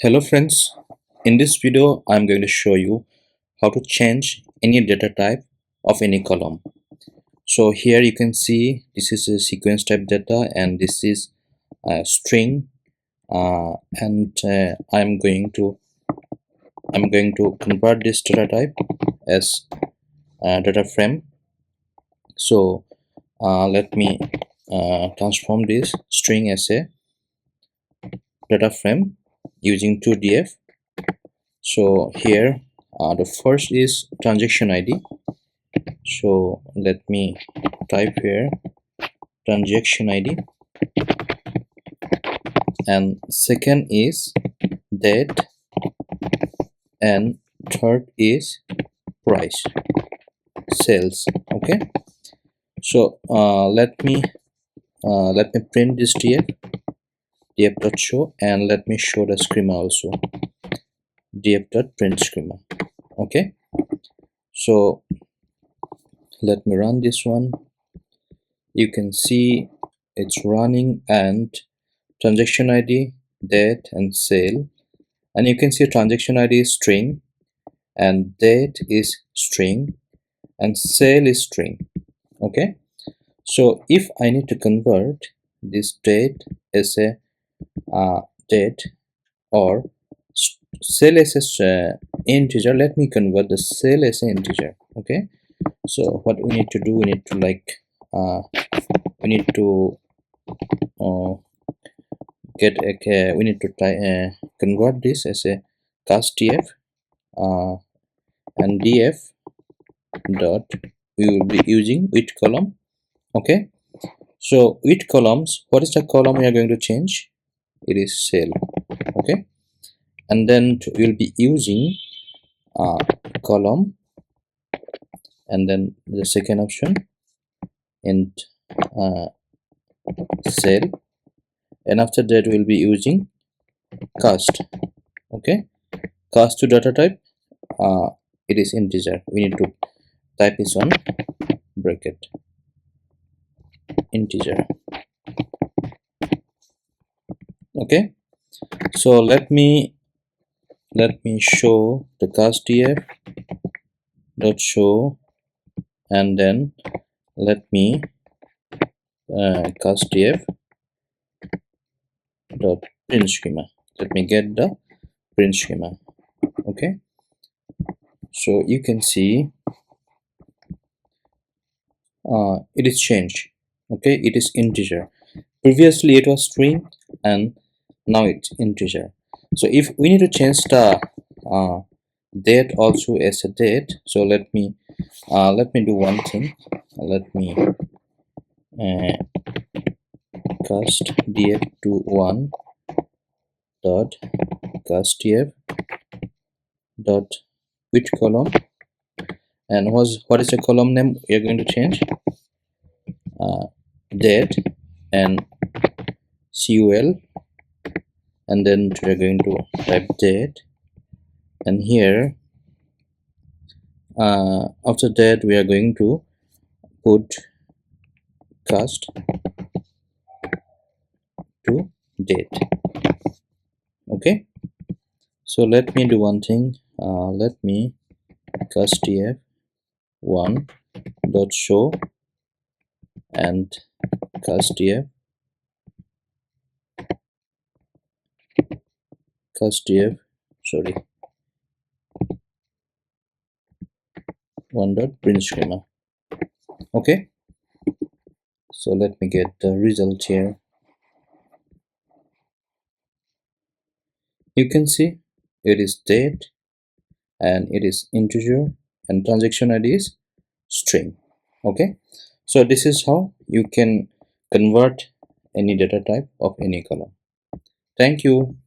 Hello friends, in this video I'm going to show you how to change any data type of any column. So here you can see this is a sequence type data and this is a string and I'm going to convert this data type as data frame. So let me transform this string as a data frame using 2df. So here the first is transaction ID. So let me type here transaction ID, and second is date, and third is price, sales. Okay, so let me print this df.show, and let me show the schema also, df.print schema. Okay, so let me run this one. You can see it's running, and transaction ID, date, and sale, and you can see transaction ID is string, and date is string, and sale is string. Okay, so if I need to convert this date as a date or sale as a integer, let me convert the sale as an integer. Okay, so what we need to do, we need to convert this as a cast df, and df dot we will be using withColumn. Okay, so with columns, what is the column we are going to change? It is sale. Okay, and then we will be using column, and then the second option in sale, and after that we will be using cast. Okay, cast to data type, it is integer. We need to type this on bracket integer. Okay, so let me show the cast df dot show, and then let me cast df dot print schema. Let me get the print schema. Okay, so you can see it is changed. Okay, it is integer. Previously it was string, and now it's integer. So if we need to change the date also as a date, so let me do one thing. Let me cast df to 1 dot cast df dot with column, and what is the column name we are going to change? Date and cul, and then we are going to type date, and here after that we are going to put cast to date. Okay, so let me do one thing. Let me cast df 1 dot show and cast df 1 dot print schema. Okay, so let me get the result here. You can see it is date, and it is integer, and transaction ID is string. Okay, so this is how you can convert any data type of any column. Thank you.